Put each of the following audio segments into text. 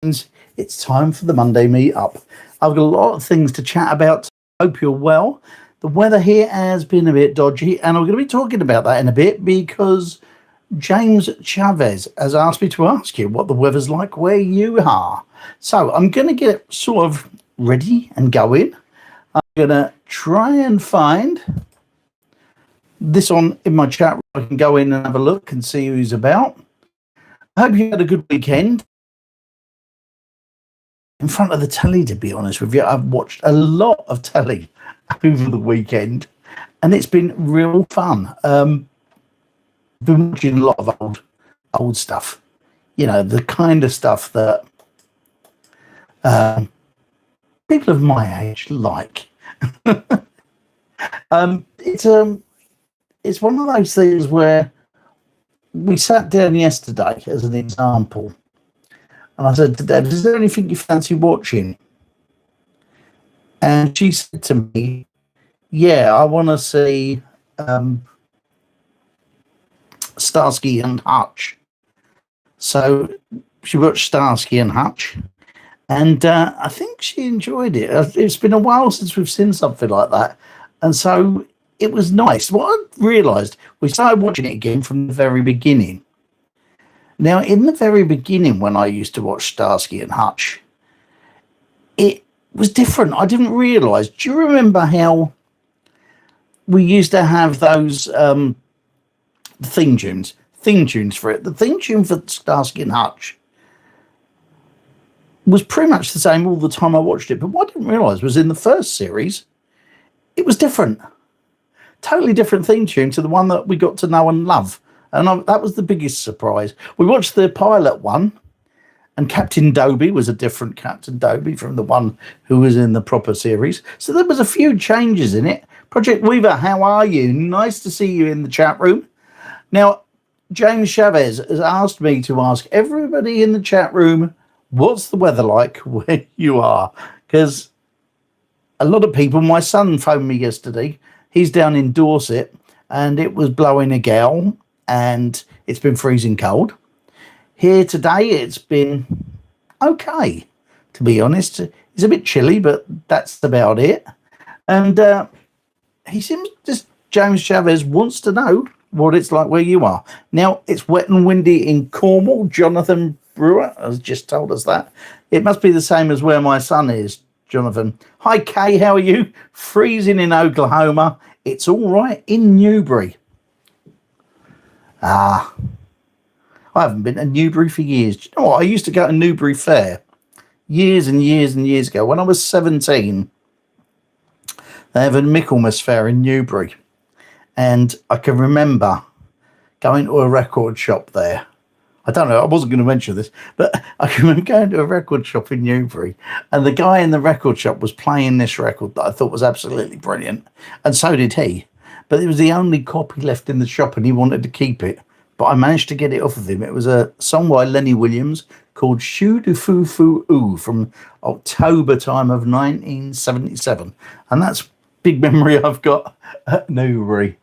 James. It's time for the Monday meet-up. I've got a lot of things to chat about. Hope you're well. The weather here has been a bit dodgy, and I'm going to be talking about that in a bit because James Chavez has asked me to ask you what the weather's like where you are. So I'm going to get sort of ready and going. I'm going to try and find this on in my chat room. I can go in and have a look and see who's about. I hope you had a good weekend. In front of the telly, to be honest with you, I've watched a lot of telly over the weekend, and it's been real fun. Been watching a lot of old stuff, you know, the kind of stuff that people of my age like. It's one of those things where we sat down yesterday, as an example, and I said to Deb, "Is there anything you fancy watching?" And she said to me, "Yeah, I want to see Starsky and Hutch." So she watched Starsky and Hutch, and I think she enjoyed it. It's been a while since we've seen something like that, and so it was nice. What I realised, we started watching it again from the very beginning. Now, in the very beginning, when I used to watch Starsky and Hutch, it was different. I didn't realise. Do you remember how we used to have those theme tunes for it? The theme tune for Starsky and Hutch was pretty much the same all the time I watched it. But what I didn't realise was in the first series, it was different. Totally different theme tune to the one that we got to know and love. And that was the biggest surprise. We watched the pilot one, and Captain Doby was a different Captain Doby from the one who was in the proper series. So there was a few changes in it. Project Weaver, how are you? Nice to see you in the chat room. Now, James Chavez has asked me to ask everybody in the chat room, what's the weather like where you are? Because a lot of people, my son phoned me yesterday. He's down in Dorset, and it was blowing a gale, and it's been freezing cold. Here today, it's been okay, to be honest. It's a bit chilly, but that's about it. And he seems, just James Chavez wants to know what it's like where you are. Now, it's wet and windy in Cornwall. Jonathan Brewer has just told us that. It must be the same as where my son is, Jonathan. Hi, Kay, how are you? Freezing in Oklahoma. It's all right in Newbury. I haven't been to Newbury for years. Do you know what? I used to go to Newbury Fair years and years and years ago. When I was 17, they have a Michaelmas Fair in Newbury. And I can remember going to a record shop there. I don't know, I wasn't going to mention this, but I can remember going to a record shop in Newbury, and the guy in the record shop was playing this record that I thought was absolutely brilliant, and so did he. But it was the only copy left in the shop, and he wanted to keep it. But I managed to get it off of him. It was a song by Lenny Williams called Shoo Doo Foo Foo Oo from October time of 1977. And that's big memory I've got at Newbury.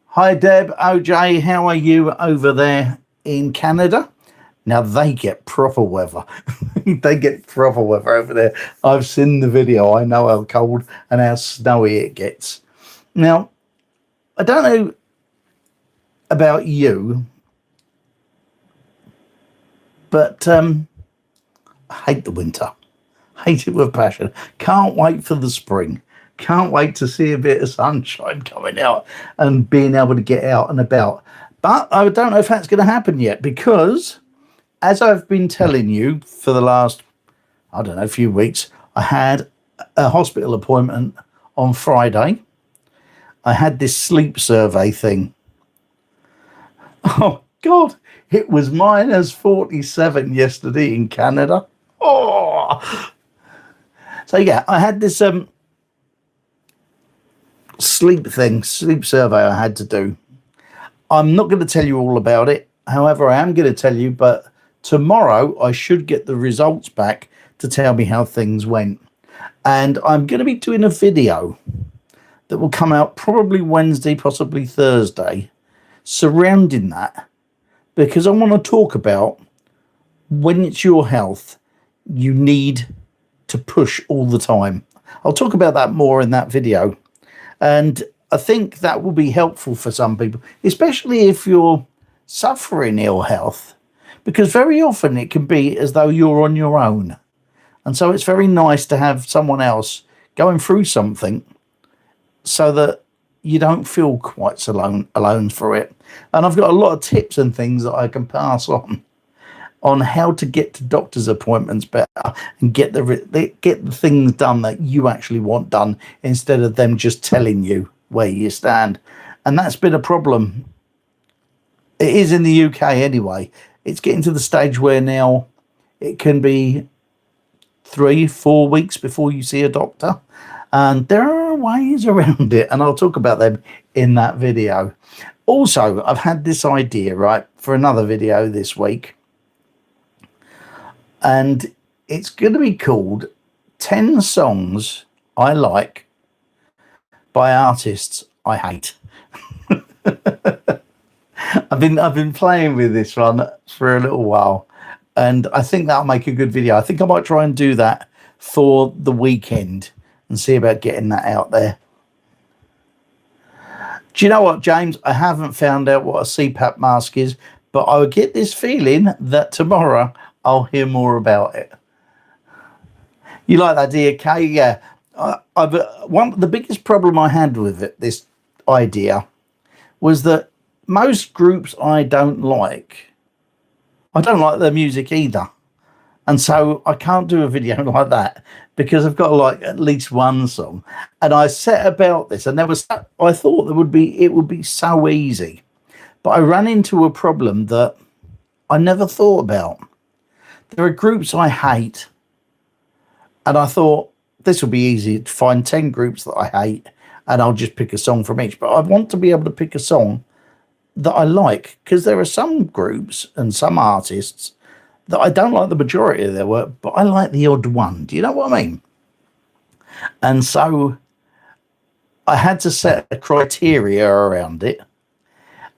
Hi, Deb, OJ, how are you over there in Canada? Now, they get proper weather. They get proper weather over there. I've seen the video. I know how cold and how snowy it gets. Now, I don't know about you, but I hate the winter. Hate it with passion. Can't wait for the spring. Can't wait to see a bit of sunshine coming out and being able to get out and about. But I don't know if that's going to happen yet, because as I've been telling you for the last, I don't know, few weeks, I had a hospital appointment on Friday. I had this sleep survey thing. Oh, God, it was -47 yesterday in Canada. Oh! So, yeah, I had this sleep survey I had to do. I'm not going to tell you all about it. However, I am going to tell you, but tomorrow I should get the results back to tell me how things went. And I'm going to be doing a video that will come out probably Wednesday, possibly Thursday, surrounding that, because I want to talk about when it's your health, you need to push all the time. I'll talk about that more in that video. And I think that will be helpful for some people, especially if you're suffering ill health, because very often it can be as though you're on your own. And so it's very nice to have someone else going through something so that you don't feel quite so alone for it. And I've got a lot of tips and things that I can pass on how to get to doctor's appointments better and get the things done that you actually want done, instead of them just telling you where you stand. And that's been a problem. It is in the UK anyway. It's getting to the stage where now it can be 3-4 weeks before you see a doctor, and there are ways around it, and I'll talk about them in that video. Also, I've had this idea, right, for another video this week, and it's going to be called 10 songs I like by artists I hate. I've been playing with this one for a little while, and I think that'll make a good video. I think I might try and do that for the weekend and see about getting that out there. Do you know what, James? I haven't found out what a CPAP mask is, but I get this feeling that tomorrow I'll hear more about it. You like that, dear Kay? Yeah. The biggest problem I had with this idea was that most groups I don't like their music either. And so I can't do a video like that because I've got to like at least one song. And I set about this, and I thought it would be so easy. But I ran into a problem that I never thought about. There are groups I hate, and I thought this will be easy to find 10 groups that I hate, and I'll just pick a song from each. But I want to be able to pick a song that I like, because there are some groups and some artists that I don't like the majority of their work, but I like the odd one. Do you know what I mean? And so I had to set a criteria around it,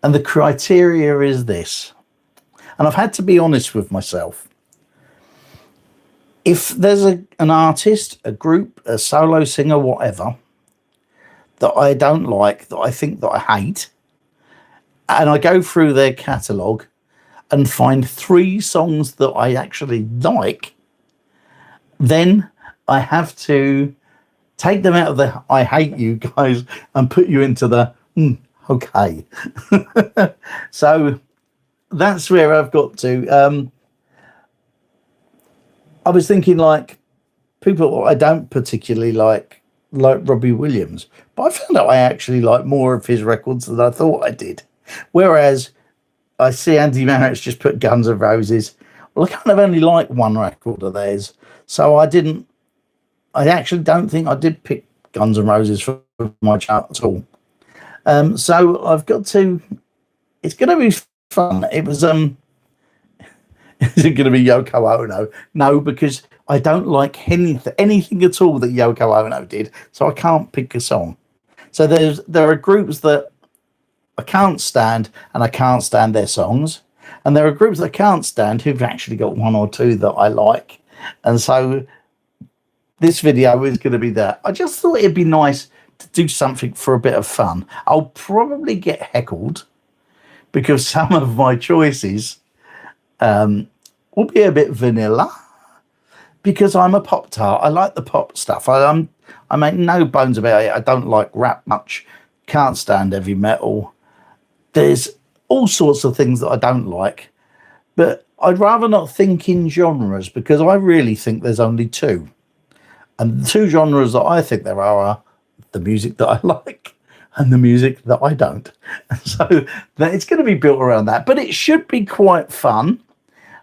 and the criteria is this, and I've had to be honest with myself. If there's an artist, a group, a solo singer, whatever, that I don't like, that I think that I hate, and I go through their catalogue and find 3 songs that I actually like, then I have to take them out of the I hate you guys and put you into the okay. So that's where I've got to. I was thinking like people I don't particularly like Robbie Williams, but I found out I actually like more of his records than I thought I did. Whereas I see Andy Marritt's just put Guns N' Roses. Well, I kind of only like one record of theirs, so I actually don't think I did pick Guns N' Roses for my chart at all. So I've got to. It's going to be fun. It was Is it going to be Yoko Ono? No, because I don't like anything at all that Yoko Ono did, so I can't pick a song. So there are groups that I can't stand, and I can't stand their songs. And there are groups that I can't stand who've actually got 1 or 2 that I like. And so this video is going to be that. I just thought it'd be nice to do something for a bit of fun. I'll probably get heckled because some of my choices will be a bit vanilla, because I'm a pop tart. I like the pop stuff. I make no bones about it. I don't like rap much. Can't stand heavy metal. There's all sorts of things that I don't like, but I'd rather not think in genres, because I really think there's only 2. And the 2 genres that I think there are the music that I like and the music that I don't. So it's going to be built around that, but it should be quite fun.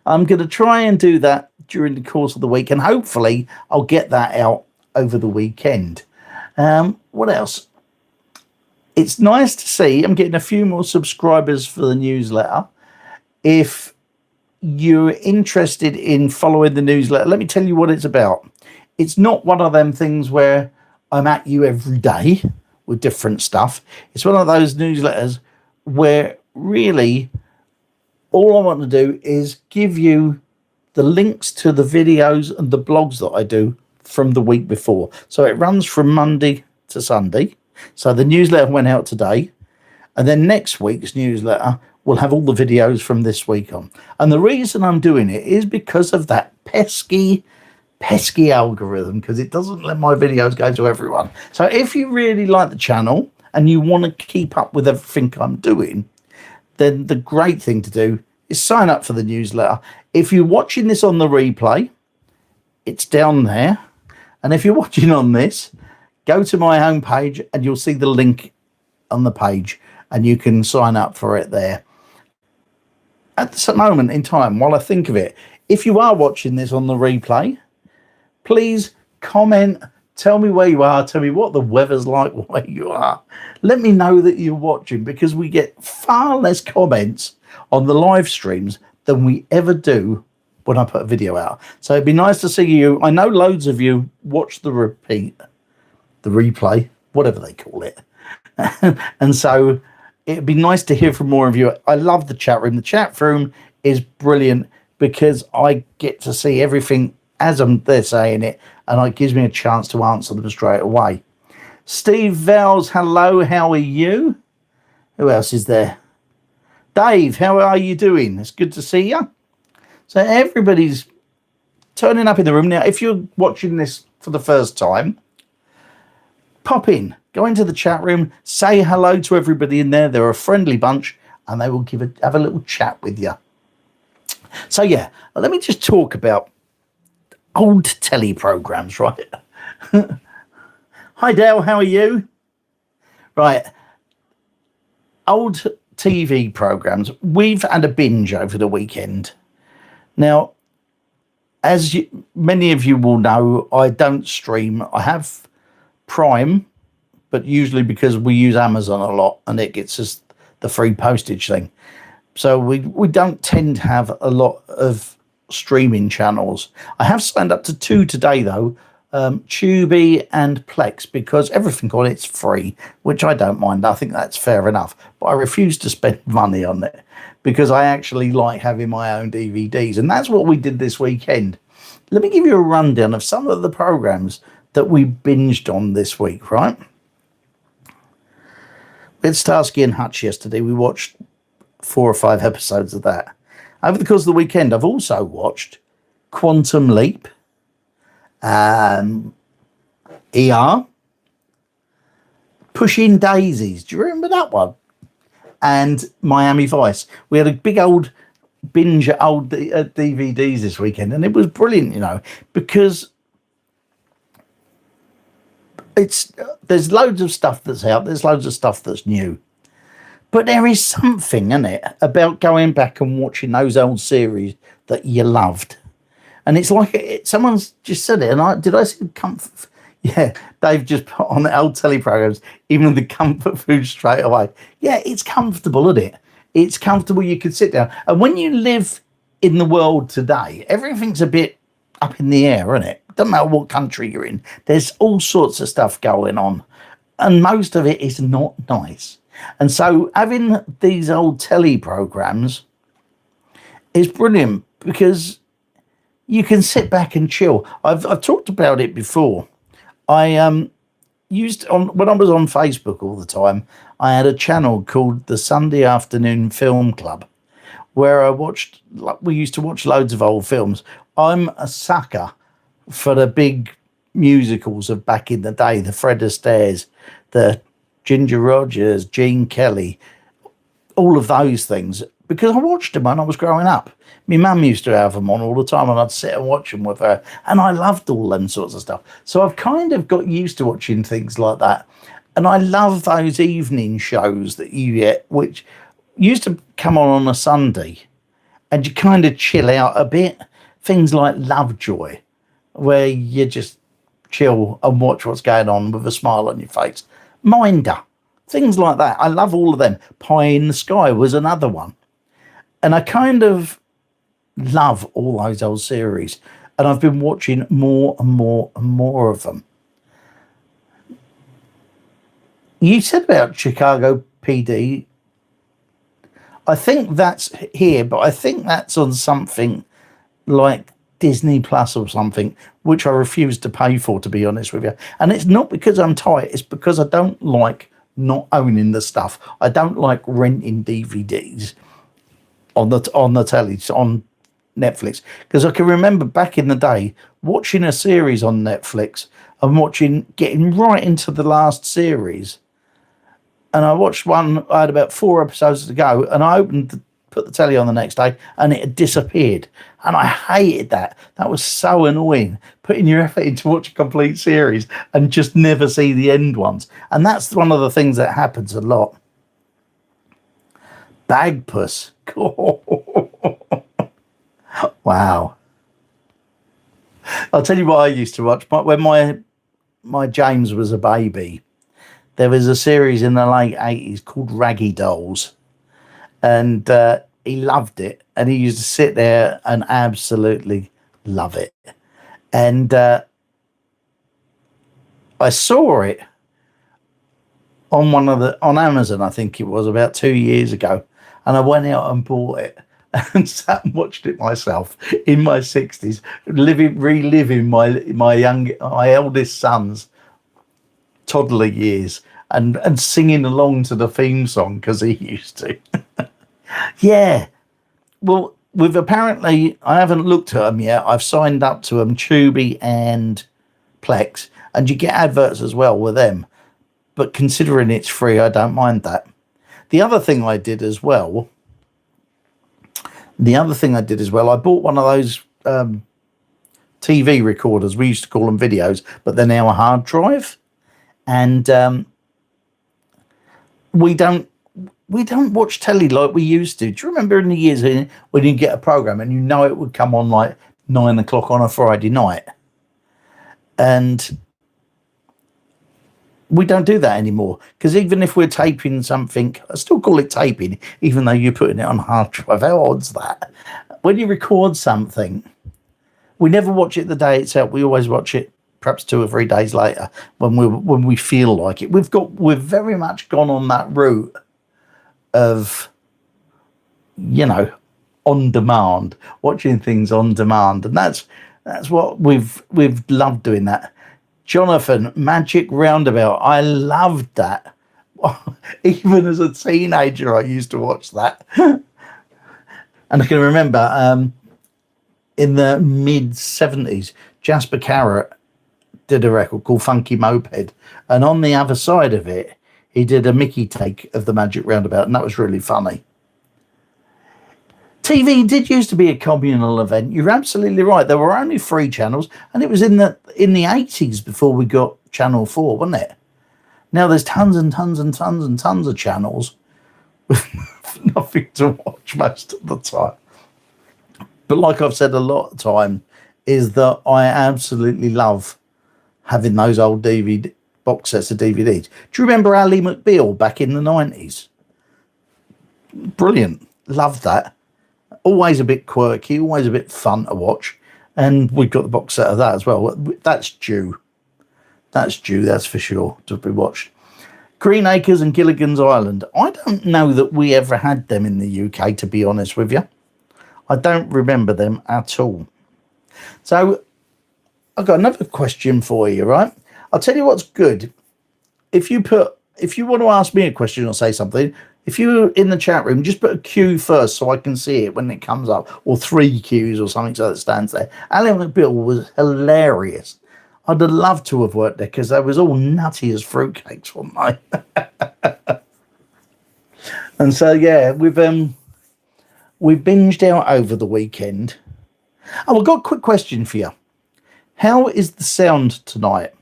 I'm going to try and do that during the course of the week, and hopefully I'll get that out over the weekend. What else? It's nice to see I'm getting a few more subscribers for the newsletter. If you're interested in following the newsletter, let me tell you what it's about. It's not one of them things where I'm at you every day with different stuff. It's one of those newsletters where really all I want to do is give you the links to the videos and the blogs that I do from the week before. So it runs from Monday to Sunday. So the newsletter went out today, and then next week's newsletter will have all the videos from this week on. And the reason I'm doing it is because of that pesky algorithm, because it doesn't let my videos go to everyone. So if you really like the channel and you want to keep up with everything I'm doing, then the great thing to do is sign up for the newsletter. If you're watching this on the replay, it's down there. And if you're watching on this, go to my homepage and you'll see the link on the page, and you can sign up for it there. At this moment in time, while I think of it, if you are watching this on the replay, please comment, tell me where you are, tell me what the weather's like where you are. Let me know that you're watching, because we get far less comments on the live streams than we ever do when I put a video out. So it'd be nice to see you. I know loads of you watch the replay, whatever they call it. And so it'd be nice to hear from more of you. I love the chat room. The chat room is brilliant because I get to see everything as they're saying it, and it gives me a chance to answer them straight away. Steve Vels, hello, how are you? Who else is there? Dave, how are you doing? It's good to see you. So everybody's turning up in the room. Now, if you're watching this for the first time, pop in, go into the chat room, say hello to everybody in there. They're a friendly bunch, and they will have a little chat with you. So yeah, let me just talk about old telly programs, right? Hi Dale, how are you? Right, old TV programs. We've had a binge over the weekend. Now, as many of you will know, I don't stream. I have Prime, but usually because we use Amazon a lot and it gets us the free postage thing. So we don't tend to have a lot of streaming channels. I have signed up to 2 today though, Tubi and Plex, because everything on it's free, which I don't mind. I think that's fair enough, but I refuse to spend money on it because I actually like having my own DVDs, and that's what we did this weekend. Let me give you a rundown of some of the programs that we binged on this week, right? With Starsky and Hutch yesterday, we watched 4 or 5 episodes of that. Over the course of the weekend, I've also watched Quantum Leap, ER, Pushing Daisies. Do you remember that one? And Miami Vice. We had a big old binge at old DVDs this weekend, and it was brilliant, you know, because there's loads of stuff that's out, there's loads of stuff that's new. But there is something in it about going back and watching those old series that you loved. And it's like someone's just said it. And did I see comfort? Yeah, they've just put on the old telly programs, even the comfort food straight away. Yeah, it's comfortable, isn't it? It's comfortable. You can sit down. And when you live in the world today, everything's a bit up in the air, isn't it? Doesn't matter what country you're in. There's all sorts of stuff going on. And most of it is not nice. And so having these old telly programs is brilliant because you can sit back and chill. I've talked about it before. I used when I was on Facebook all the time, I had a channel called the Sunday Afternoon Film Club, where we used to watch loads of old films. I'm a sucker for the big musicals of back in the day, the Fred Astaires, the Ginger Rogers, Gene Kelly, all of those things, because I watched them when I was growing up. My mum used to have them on all the time, and I'd sit and watch them with her, and I loved all them sorts of stuff. So I've kind of got used to watching things like that, and I love those evening shows that you get, which used to come on a Sunday, and you kind of chill out a bit. Things like Lovejoy, where you just chill and watch what's going on with a smile on your face. Minder, things like that. I love all of them. Pie in the Sky was another one. And I kind of love all those old series. And I've been watching more and more and more of them. You said about Chicago PD. I think that's here, but I think that's on something like Disney Plus or something, which I refuse to pay for, to be honest with you. And it's not because I'm tight, it's because I don't like not owning the stuff. I don't like renting DVDs on the telly, on Netflix, because I can remember back in the day watching a series on Netflix and getting right into the last series, and I watched one. I had about 4 episodes to go, and I put the telly on the next day, and it had disappeared. And I hated that. That was so annoying. Putting your effort into watch a complete series and just never see the end ones. And that's one of the things that happens a lot. Bagpuss. Wow. I'll tell you what I used to watch. When my James was a baby, there was a series in the late 80s called Raggy Dolls. And he loved it. And he used to sit there and absolutely love it. And I saw it on Amazon, I think it was, about 2 years ago. And I went out and bought it and sat and watched it myself in my 60s, reliving my eldest son's toddler years and singing along to the theme song because he used to. Yeah. Well, apparently, I haven't looked at them yet. I've signed up to them, Tubi and Plex, and you get adverts as well with them. But considering it's free, I don't mind that. The other thing I did as well, I bought one of those TV recorders. We used to call them videos, but they're now a hard drive. And we don't watch telly like we used to. Do you remember in the years when you get a program and you know it would come on like 9 o'clock on a Friday night? And we don't do that anymore, because even if we're taping something, I still call it taping, even though you're putting it on hard drive. How odd's that? When you record something, we never watch it the day itself. We always watch it perhaps 2 or 3 days later when we feel like it. We've very much gone on that route of, on demand, watching things on demand, and that's what we've loved doing that. Jonathan, Magic Roundabout, I loved that. Even as a teenager, I used to watch that. And I can remember in the mid-70s, Jasper Carrot did a record called Funky Moped, and on the other side of it, he did a Mickey take of the Magic Roundabout, and that was really funny. TV did used to be a communal event. You're absolutely right. There were only 3 channels, and it was in the 80s before we got Channel 4, wasn't it? Now there's tons and tons and tons and tons of channels with nothing to watch most of the time. But like I've said a lot of time, is that I absolutely love having those old DVD box sets of DVDs. Do you remember Ally McBeal back in the 90s? Brilliant. Loved that. Always a bit quirky, always a bit fun to watch. And we've got the box set of that as well. That's due. That's for sure to be watched. Green Acres and Gilligan's Island. I don't know that we ever had them in the UK, to be honest with you. I don't remember them at all. So I've got another question for you, right? I'll tell you what's good. If you want to ask me a question or say something, if you're in the chat room, just put a Q first so I can see it when it comes up, or 3 Qs or something so that stands there. Ally McBeal was hilarious. I'd have loved to have worked there because they was all nutty as fruitcakes, weren't they? And so, yeah, we binged out over the weekend. Oh, I've got a quick question for you. How is the sound tonight?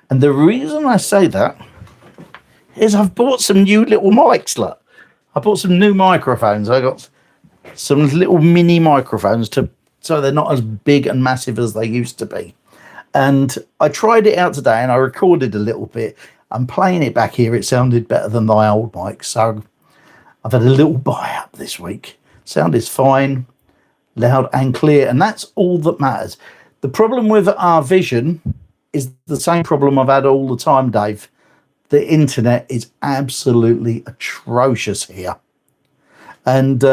And the reason I say that is I've bought some new little mics. Look, I bought some new microphones. I got some little mini microphones so they're not as big and massive as they used to be. And I tried it out today and I recorded a little bit. I'm playing it back here. It sounded better than the old mic. So I've had a little buy up this week. Sound is fine, loud and clear. And that's all that matters. The problem with our vision is the same problem I've had all the time, Dave. The internet is absolutely atrocious here. And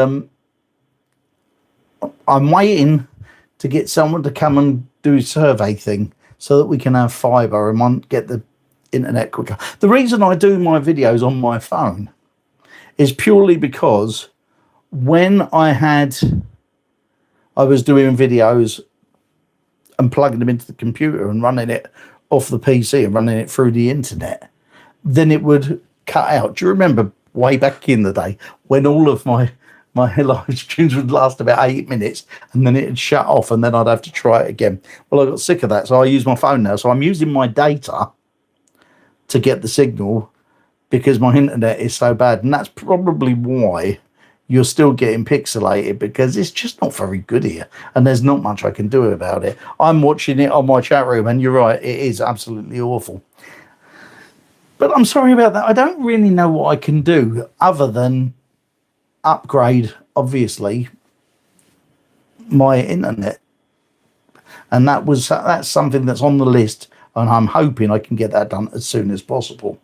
I'm waiting to get someone to come and do a survey thing so that we can have fibre and get the internet quicker. The reason I do my videos on my phone is purely because when I was doing videos and plugging them into the computer and running it off the PC and running it through the internet, then it would cut out. Do you remember way back in the day when all of my live streams would last about 8 minutes and then it'd shut off and then I'd have to try it again? Well, I got sick of that, so I use my phone now. So I'm using my data to get the signal because my internet is so bad. And that's probably why you're still getting pixelated, because it's just not very good here and there's not much I can do about it. I'm watching it on my chat room and you're right, it is absolutely awful. But I'm sorry about that. I don't really know what I can do other than upgrade, obviously, my internet. And that's something that's on the list, and I'm hoping I can get that done as soon as possible.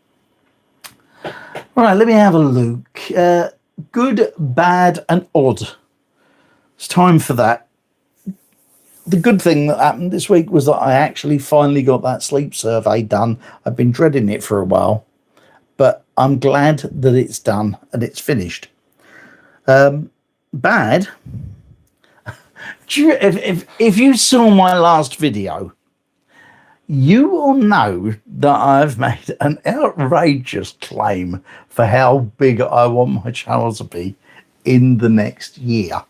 All right, let me have a look. Good, bad, and odd. It's time for that. The good thing that happened this week was that I actually finally got that sleep survey done. I've been dreading it for a while, but I'm glad that it's done and it's finished. Bad. If you saw my last video, you will know that I've made an outrageous claim for how big I want my channel to be in the next year.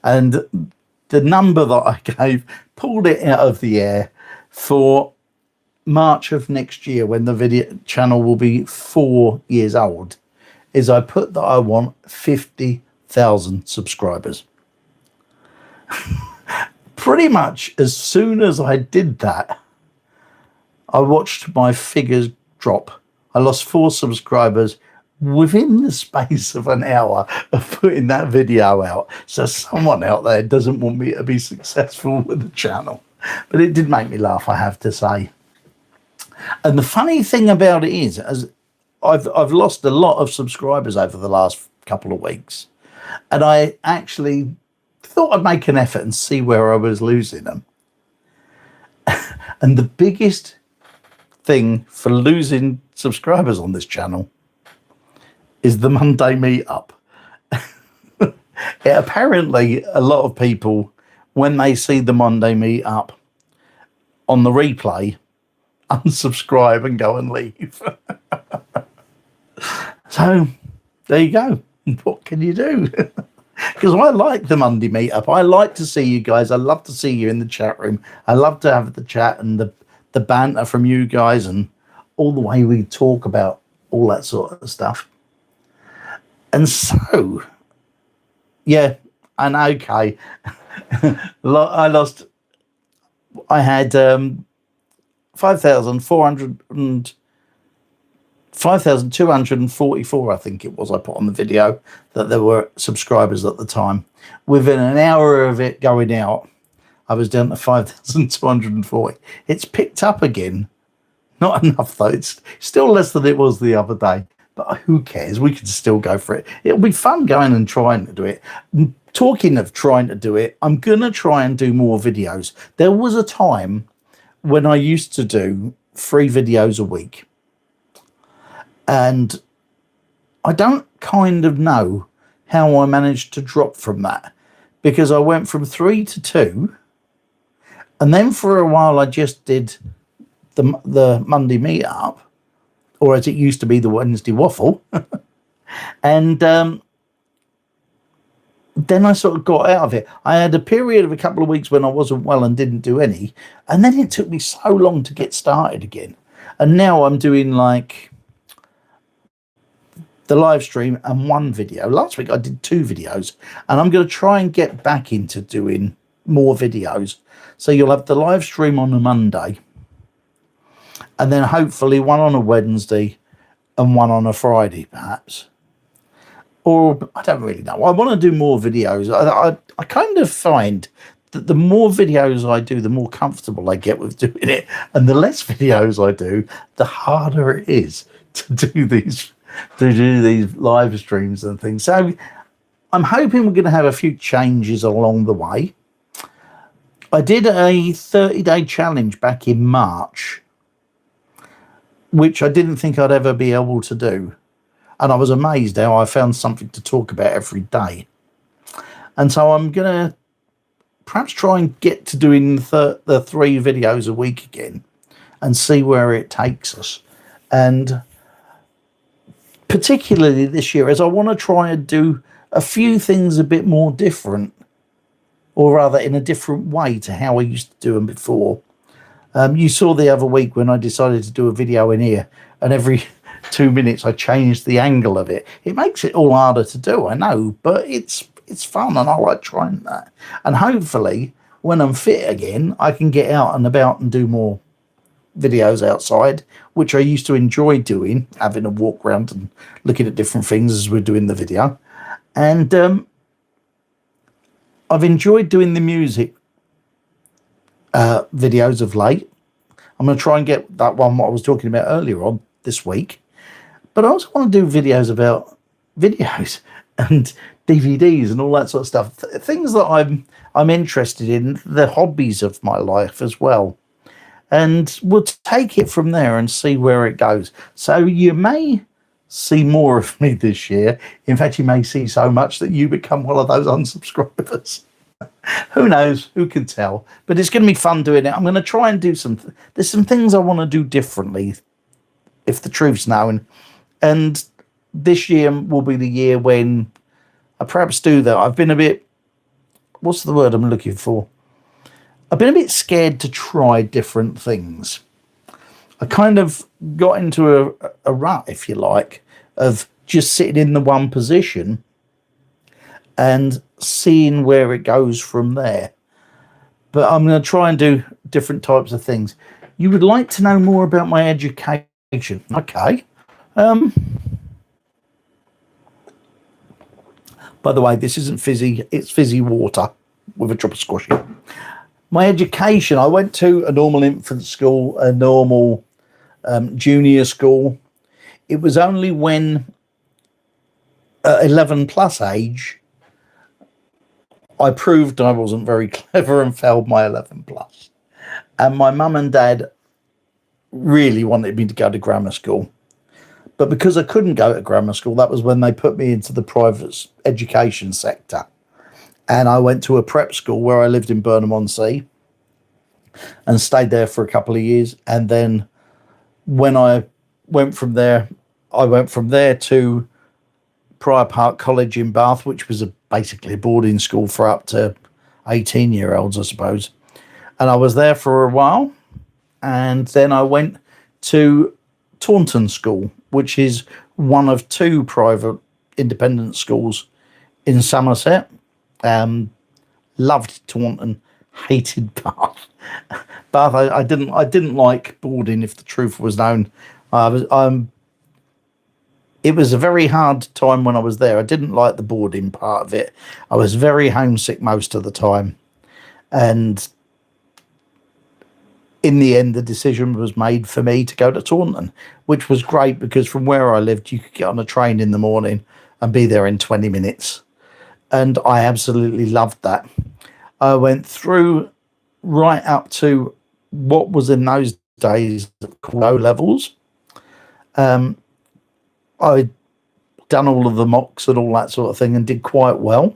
And the number that I gave pulled it out of the air for March of next year, when the video channel will be 4 years old, is I put that I want 50,000 subscribers. Pretty much as soon as I did that, I watched my figures drop. I lost 4 subscribers within the space of an hour of putting that video out. So someone out there doesn't want me to be successful with the channel. But it did make me laugh, I have to say. And the funny thing about it is, as I've lost a lot of subscribers over the last couple of weeks, and I actually thought I'd make an effort and see where I was losing them. And the biggest thing for losing subscribers on this channel is the Monday meetup. Apparently, a lot of people, when they see the Monday meetup on the replay, unsubscribe and go and leave. So there you go. What can you do? Because I like the Monday meetup. I like to see you guys. I love to see you in the chat room. I love to have the chat and the banter from you guys and all the way we talk about all that sort of stuff. And so, yeah, and okay, I had 5,244, I think it was, I put on the video that there were subscribers at the time. Within an hour of it going out, I was down to 5,240. It's picked up again. Not enough, though. It's still less than it was the other day. But who cares? We can still go for it. It'll be fun going and trying to do it. Talking of trying to do it, I'm going to try and do more videos. There was a time when I used to do 3 videos a week. And I don't kind of know how I managed to drop from that, because I went from 3 to 2. And then for a while, I just did the Monday meetup, or as it used to be, the Wednesday waffle. And then I sort of got out of it. I had a period of a couple of weeks when I wasn't well and didn't do any. And then it took me so long to get started again. And now I'm doing like the live stream and 1 video. Last week I did 2 videos, and I'm going to try and get back into doing more videos. So you'll have the live stream on a Monday, and then hopefully 1 on a Wednesday and 1 on a Friday, perhaps. Or I don't really know. I want to do more videos. I kind of find that the more videos I do, the more comfortable I get with doing it, and the less videos I do, the harder it is to do these live streams and things. So I'm hoping we're going to have a few changes along the way. I did a 30-day challenge back in March, which I didn't think I'd ever be able to do. And I was amazed how I found something to talk about every day. And so I'm going to perhaps try and get to doing the 3 videos a week again and see where it takes us. And particularly this year, as I want to try and do a few things a bit more different, or rather in a different way to how I used to do them before. You saw the other week when I decided to do a video in here, and every 2 minutes I changed the angle of it. It makes it all harder to do, I know, but it's fun and I like trying that. And hopefully when I'm fit again, I can get out and about and do more videos outside, which I used to enjoy doing, having a walk around and looking at different things as we're doing the video. And I've enjoyed doing the music videos of late. I'm going to try and get that one what I was talking about earlier on this week. But I also want to do videos about videos and DVDs and all that sort of stuff. Things that I'm interested in, the hobbies of my life as well. And we'll take it from there and see where it goes. So you may see more of me this year. In fact, you may see so much that you become one of those unsubscribers. Who knows? Who can tell? But it's going to be fun doing it. I'm going to try and do there's some things I want to do differently, if the truth's known. And this year will be the year when I perhaps do that. I've been a bit, what's the word I'm looking for? I've been a bit scared to try different things. I kind of got into a rut, if you like, of just sitting in the one position and seeing where it goes from there. But I'm going to try and do different types of things. You would like to know more about my education. Okay. By the way, this isn't fizzy. It's fizzy water with a drop of squash in. My education, I went to a normal infant school, a normal junior school. It was only when 11 plus age, I proved I wasn't very clever and failed my 11 plus. And my mum and dad really wanted me to go to grammar school. But because I couldn't go to grammar school, that was when they put me into the private education sector. And I went to a prep school where I lived in Burnham-on-Sea and stayed there for a couple of years. And then when I went from there to Prior Park College in Bath, which was basically a boarding school for up to 18-year-olds, I suppose. And I was there for a while. And then I went to Taunton School, which is one of 2 private independent schools in Somerset. Loved Taunton, hated Bath. Bath, I didn't like boarding, if the truth was known. It was a very hard time when I was there. I didn't like the boarding part of it. I was very homesick most of the time. And in the end, the decision was made for me to go to Taunton, which was great because from where I lived, you could get on a train in the morning and be there in 20 minutes. And I absolutely loved that. I went through right up to what was in those days called O-levels. I'd done all of the mocks and all that sort of thing and did quite well.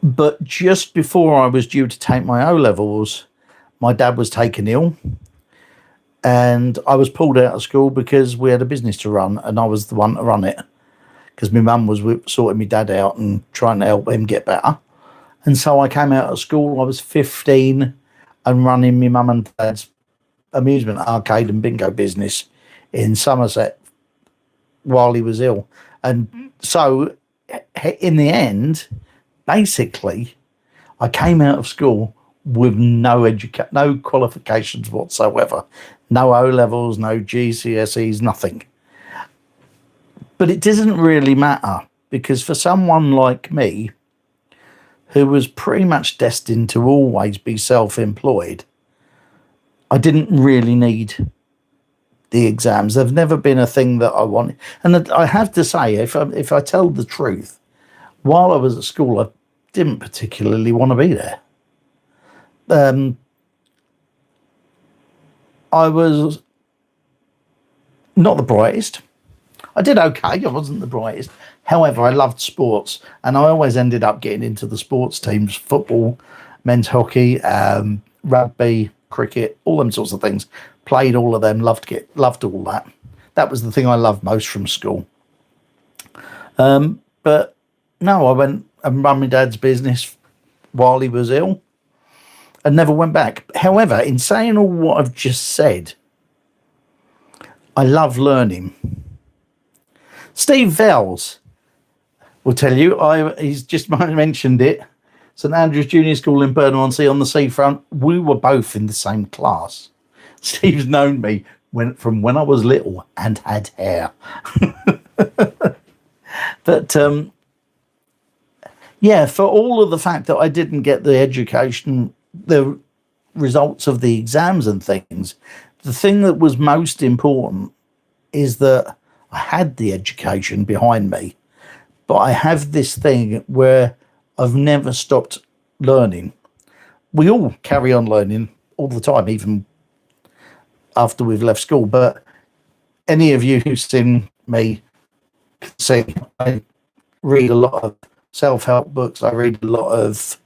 But just before I was due to take my O-levels, my dad was taken ill and I was pulled out of school because we had a business to run and I was the one to run it because my mum was sorting my dad out and trying to help him get better. And so I came out of school, I was 15 and running my mum and dad's amusement arcade and bingo business in Somerset while he was ill. And so in the end, basically, I came out of school with no qualifications whatsoever, no O-levels, no GCSEs, nothing. But it doesn't really matter because for someone like me, who was pretty much destined to always be self-employed, I didn't really need the exams. They've never been a thing that I wanted. And I have to say, if I tell the truth, while I was at school, I didn't particularly want to be there. I was not the brightest. I did okay. I wasn't the brightest. However, I loved sports, and I always ended up getting into the sports teams: football, men's hockey, rugby, cricket, all them sorts of things. Played all of them. Loved all that. That was the thing I loved most from school. But no, I went and run my dad's business while he was ill, and never went back. However, in saying all what I've just said, I love learning. Steve Vels will tell you, he's just mentioned it. St Andrews Junior School in Burnham-on-Sea on the seafront. We were both in the same class. Steve's known me from when I was little and had hair. But yeah, for all of the fact that I didn't get the education, the results of the exams and things, the thing that was most important is that I had the education behind me, but I have this thing where I've never stopped learning. We all carry on learning all the time, even after we've left school. But any of you who've seen me can see I read a lot of self-help books. I read a lot of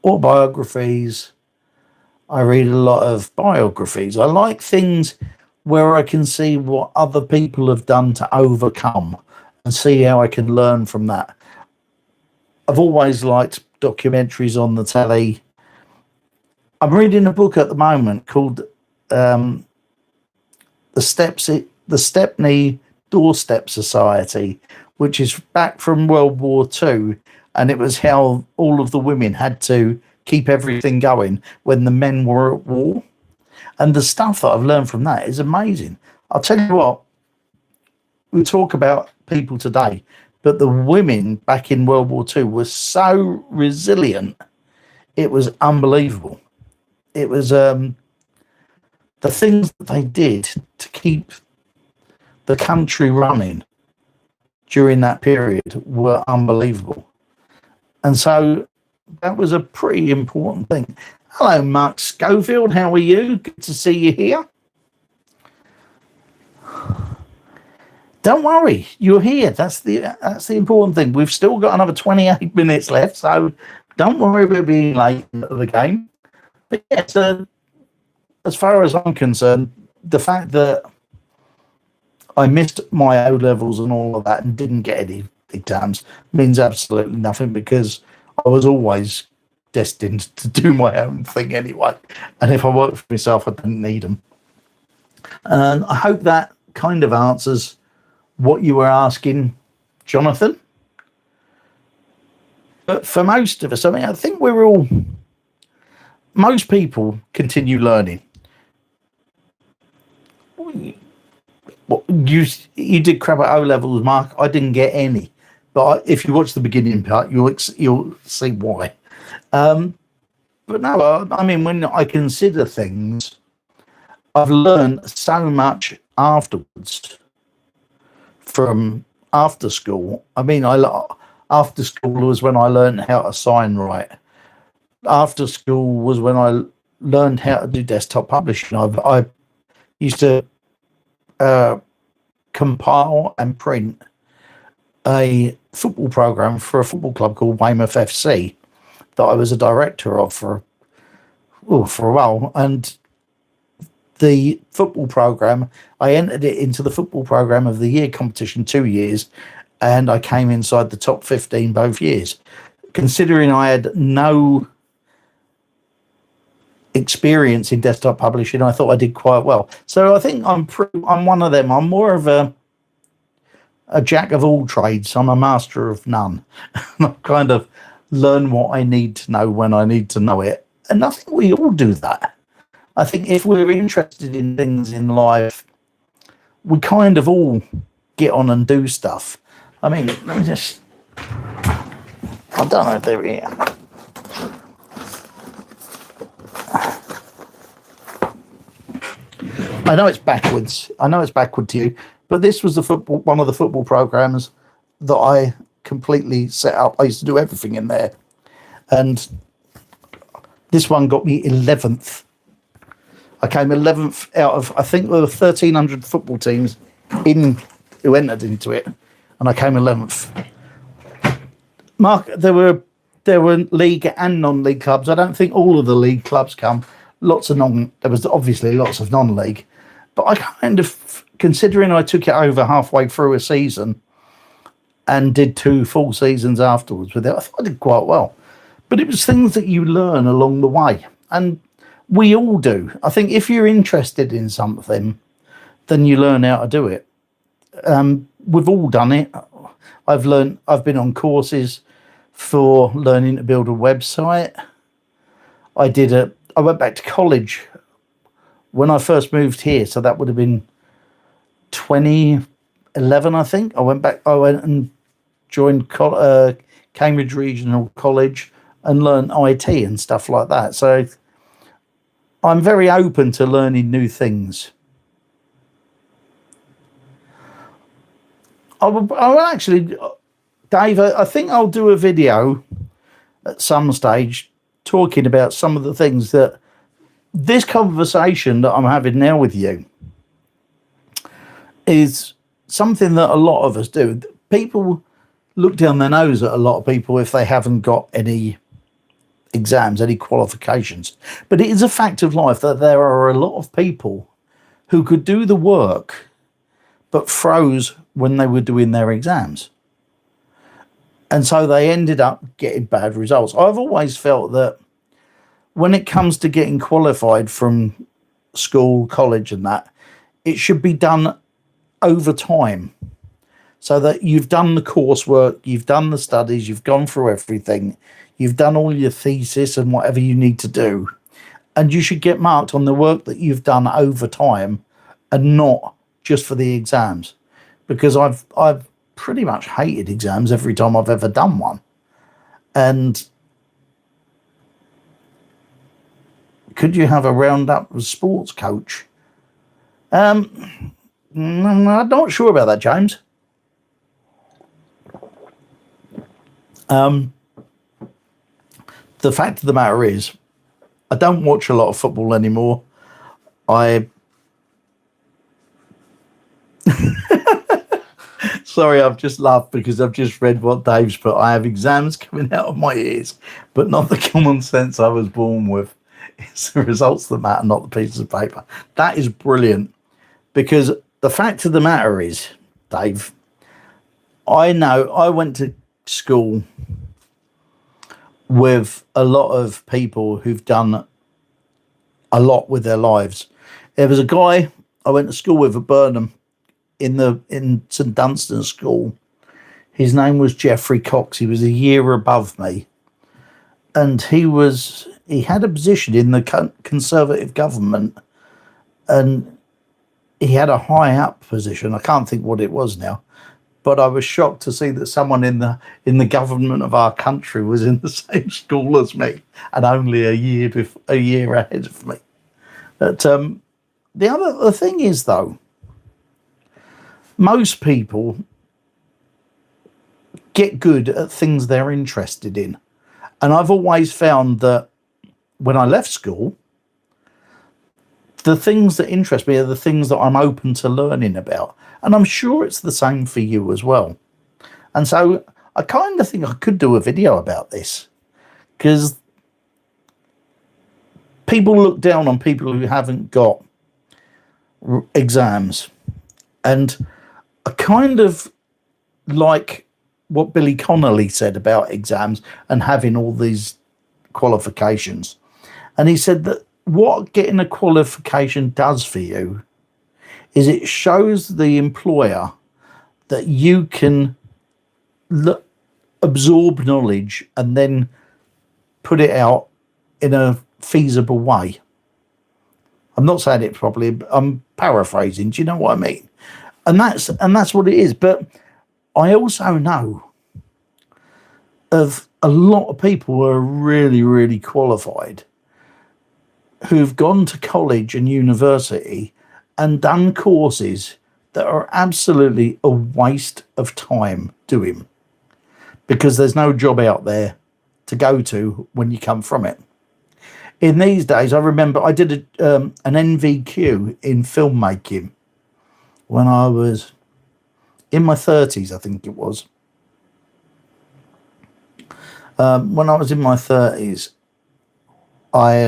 autobiographies. I read a lot of biographies. I like things where I can see what other people have done to overcome and see how I can learn from that. I've always liked documentaries on the telly. I'm reading a book at the moment called The Stepney Doorstep Society, which is back from World War II, and it was how all of the women had to keep everything going when the men were at war. And the stuff that I've learned from that is amazing. I'll tell you what, we talk about people today, but the women back in World War II were so resilient. It was unbelievable. It was the things that they did to keep the country running during that period were unbelievable. And so that was a pretty important thing. Hello, Mark Schofield. How are you? Good to see you here. Don't worry, you're here. That's the important thing. We've still got another 28 minutes left, so don't worry about being late into the game. But yeah, so as far as I'm concerned, the fact that I missed my O levels and all of that and didn't get any exams means absolutely nothing, because I was always destined to do my own thing anyway. And if I worked for myself, I didn't need them. And I hope that kind of answers what you were asking, Jonathan. But for most of us, I mean, I think most people continue learning. You did crap at O levels, Mark. I didn't get any, but if you watch the beginning part, you'll see why. But no, I mean, when I consider things, I've learned so much afterwards from after school. I mean, after school was when I learned how to sign right. After school was when I learned how to do desktop publishing. I used to compile and print a football program for a football club called Weymouth FC that I was a director of for a while. And the football program, I entered it into the football program of the year competition 2 years, and I came inside the top 15 both years. Considering I had no experience in desktop publishing, I thought I did quite well. So I think I'm one of them. I'm more of a jack of all trades. I'm a master of none. I kind of learn what I need to know when I need to know it. And I think we all do that. I think if we're interested in things in life, we kind of all get on and do stuff. I mean, let me just... I don't know if they're here. I know it's backwards. I know it's backward to you, but this was one of the football programs that I completely set up. I used to do everything in there, and This one got me 11th. I came 11th out of, I think there were 1,300 football teams who entered into it, and I came 11th. Mark, there were league and non-league clubs. I don't think all of the league clubs come. There was obviously lots of non-league, but I kind of, considering I took it over halfway through a season and did 2 full seasons afterwards with it, I thought I did quite well. But it was things that you learn along the way, and we all do. I think if you're interested in something, then you learn how to do it. We've all done it. I've been on courses for learning to build a website. I went back to college when I first moved here, so that would have been 2011, I think. I went and joined Cambridge Regional College and learned IT and stuff like that. So I'm very open to learning new things. I will actually, Dave, I think I'll do a video at some stage talking about some of the things that this conversation that I'm having now with you is something that a lot of us do. People look down their nose at a lot of people if they haven't got any exams, any qualifications. But it is a fact of life that there are a lot of people who could do the work but froze when they were doing their exams. And so they ended up getting bad results. I've always felt that when it comes to getting qualified from school, college and that, it should be done over time, so that you've done the coursework, you've done the studies, you've gone through everything, you've done all your thesis and whatever you need to do, and you should get marked on the work that you've done over time and not just for the exams. Because I've pretty much hated exams every time I've ever done one. And could you have a roundup with sports coach? I'm not sure about that, James. The fact of the matter is, I don't watch a lot of football anymore. Sorry, I've just laughed because I've just read what Dave's put. I have exams coming out of my ears, but not the common sense I was born with. It's the results that matter, not the pieces of paper. That is brilliant, because the fact of the matter is, Dave, I know I went to school with a lot of people who've done a lot with their lives. There was a guy I went to school with at Burnham in St Dunstan School. His name was Geoffrey Cox. He was a year above me, and he had a position in the Conservative government, and he had a high up position. I can't think what it was now, but I was shocked to see that someone in the government of our country was in the same school as me, and only a year ahead of me. But the thing is, though, most people get good at things they're interested in. And I've always found that when I left school, the things that interest me are the things that I'm open to learning about. And I'm sure it's the same for you as well. And so I kind of think I could do a video about this, because people look down on people who haven't got exams. And I kind of like what Billy Connolly said about exams and having all these qualifications. And he said that what getting a qualification does for you is it shows the employer that you can absorb knowledge and then put it out in a feasible way. I'm not saying it properly, but I'm paraphrasing. Do you know what I mean? And that's what it is. But I also know of a lot of people who are really, really qualified who've gone to college and university and done courses that are absolutely a waste of time doing, because there's no job out there to go to when you come from it. In these days, I remember I did an NVQ in filmmaking when I was in my 30s, I think it was. When I was in my 30s, I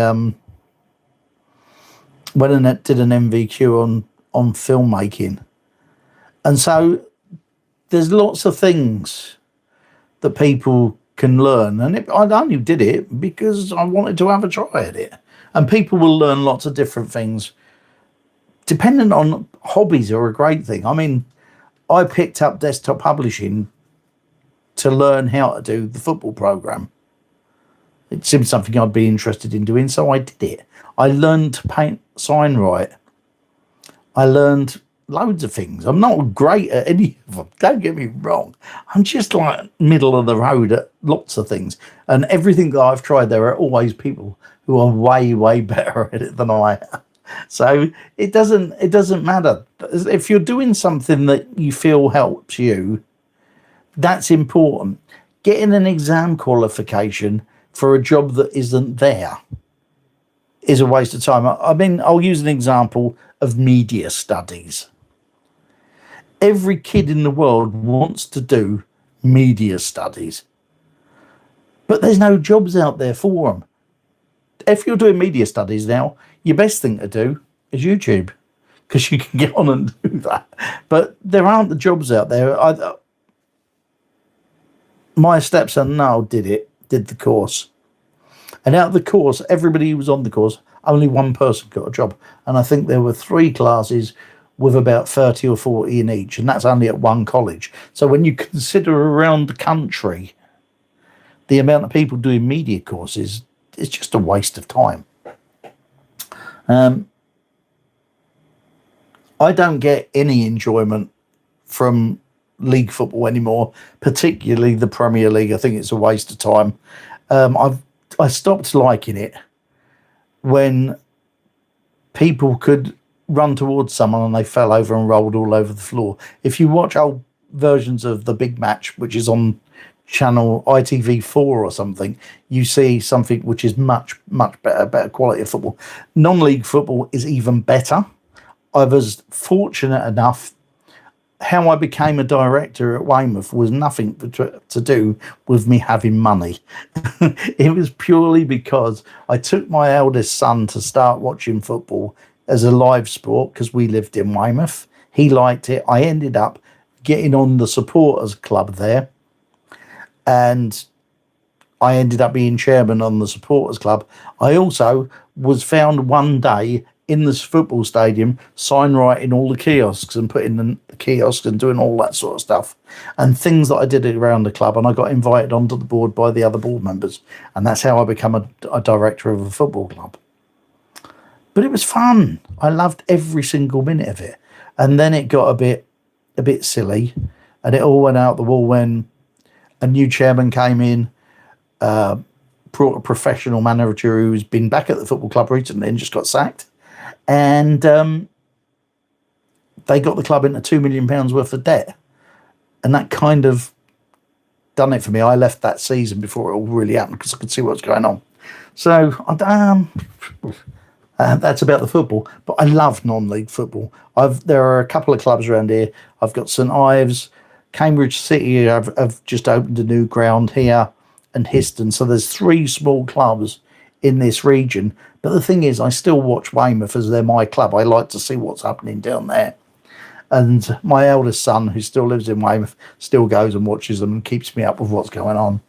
went and did an NVQ on filmmaking. And so there's lots of things that people can learn. And I only did it because I wanted to have a try at it. And people will learn lots of different things. Depending on hobbies are a great thing. I mean, I picked up desktop publishing to learn how to do the football program. It seemed something I'd be interested in doing, so I did it. I learned to paint, sign write. I learned loads of things. I'm not great at any of them, don't get me wrong. I'm just like middle of the road at lots of things. And everything that I've tried, there are always people who are way, way better at it than I am. So it doesn't matter. If you're doing something that you feel helps you, that's important. Getting an exam qualification for a job that isn't there is a waste of time. I mean, I'll use an example of media studies. Every kid in the world wants to do media studies, but there's no jobs out there for them. If you're doing media studies now, your best thing to do is YouTube, because you can get on and do that. But there aren't the jobs out there. My stepson now did the course. And out of the course, everybody who was on the course, only one person got a job. And I think there were 3 classes with about 30 or 40 in each. And that's only at one college. So when you consider around the country, the amount of people doing media courses, it's just a waste of time. I don't get any enjoyment from league football anymore, particularly the Premier League. I think it's a waste of time. I stopped liking it when people could run towards someone and they fell over and rolled all over the floor. If you watch old versions of The Big Match, which is on channel ITV4 or something, you see something which is much, much better quality of football. Non-league football is even better. I was fortunate enough. How I became a director at Weymouth was nothing to do with me having money. It was purely because I took my eldest son to start watching football as a live sport because we lived in Weymouth. He liked it. I ended up getting on the supporters club there, and I ended up being chairman on the supporters club. I also was found one day in this football stadium, sign writing all the kiosks and putting the kiosks and doing all that sort of stuff and things that I did around the club. And I got invited onto the board by the other board members. And that's how I became a director of a football club. But it was fun. I loved every single minute of it. And then it got a bit silly, and it all went out the wall when a new chairman came in, brought a professional manager who's been back at the football club recently and just got sacked. And they got the club into £2 million worth of debt. And that kind of done it for me. I left that season before it all really happened because I could see what's going on. So that's about the football. But I love non-league football. There are a couple of clubs around here. I've got St Ives, Cambridge City have just opened a new ground here, and Histon. So there's 3 small clubs in this region. But the thing is, I still watch Weymouth as they're my club. I like to see what's happening down there. And my eldest son, who still lives in Weymouth, still goes and watches them and keeps me up with what's going on.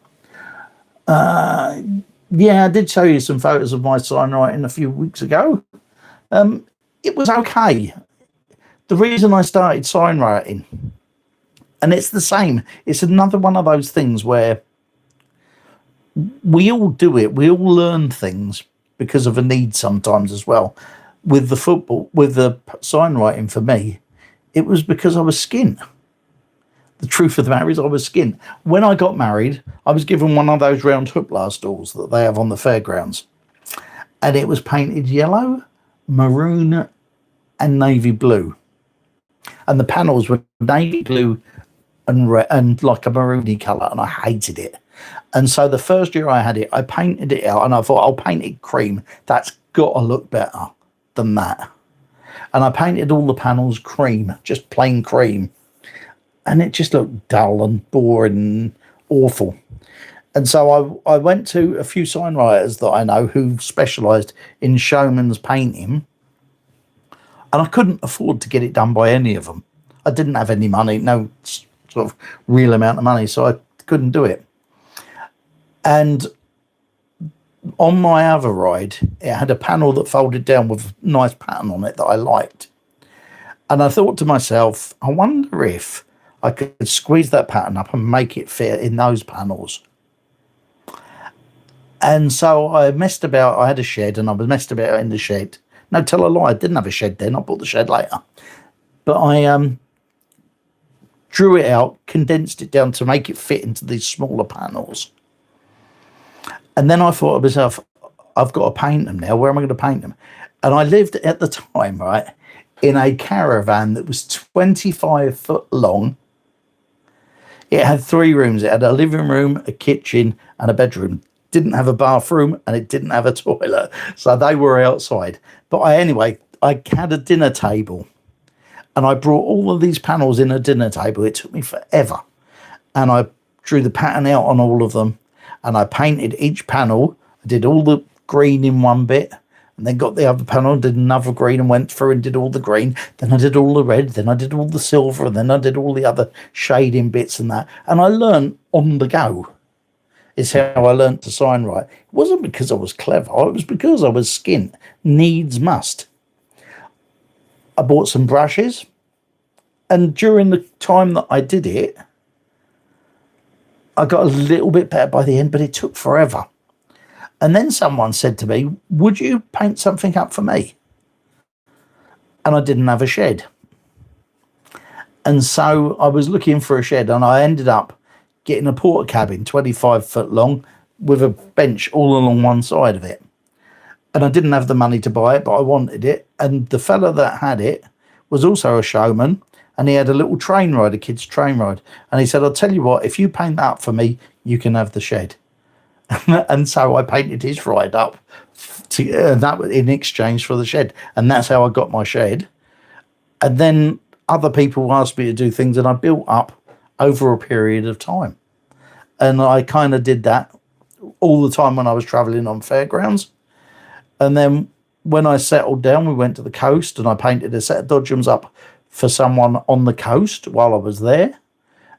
Yeah, I did show you some photos of my sign writing a few weeks ago. It was okay. The reason I started sign writing, and it's the same, it's another one of those things where we all do it. We all learn things because of a need sometimes as well. With the football, with the sign writing for me, it was because I was skint. The truth of the matter is I was skint. When I got married, I was given one of those round hoopla stalls that they have on the fairgrounds. And it was painted yellow, maroon and navy blue. And the panels were navy blue and red, and like a maroony colour, and I hated it. And so the first year I had it, I painted it out and I thought, I'll paint it cream. That's got to look better than that. And I painted all the panels cream, just plain cream. And it just looked dull and boring and awful. And so I went to a few sign writers that I know who specialised in showman's painting. And I couldn't afford to get it done by any of them. I didn't have any money, no sort of real amount of money, so I couldn't do it. And on my other ride, it had a panel that folded down with a nice pattern on it that I liked. And I thought to myself, I wonder if I could squeeze that pattern up and make it fit in those panels. And so I messed about. I had a shed and I was messed about in the shed. No, tell a lie, I didn't have a shed then. I bought the shed later. But I drew it out, condensed it down to make it fit into these smaller panels. And then I thought to myself, I've got to paint them now. Where am I going to paint them? And I lived at the time, right, in a caravan that was 25 foot long. It had 3 rooms. It had a living room, a kitchen, and a bedroom. Didn't have a bathroom, and it didn't have a toilet. So they were outside. But I had a dinner table. And I brought all of these panels in a dinner table. It took me forever. And I drew the pattern out on all of them. And I painted each panel. I did all the green in one bit. And then got the other panel, did another green and went through and did all the green. Then I did all the red. Then I did all the silver. And then I did all the other shading bits and that. And I learned on the go. It's how I learned to sign write. It wasn't because I was clever. It was because I was skint. Needs must. I bought some brushes. And during the time that I did it, I got a little bit better by the end, but it took forever. And then someone said to me, would you paint something up for me? And I didn't have a shed. And so I was looking for a shed and I ended up getting a porta cabin, 25 foot long, with a bench all along one side of it. And I didn't have the money to buy it, but I wanted it. And the fella that had it was also a showman. And he had a little train ride, a kid's train ride. And he said, I'll tell you what, if you paint that up for me, you can have the shed. And so I painted his ride up that in exchange for the shed. And that's how I got my shed. And then other people asked me to do things and I built up over a period of time. And I kind of did that all the time when I was traveling on fairgrounds. And then when I settled down, we went to the coast and I painted a set of dodgems up for someone on the coast while I was there.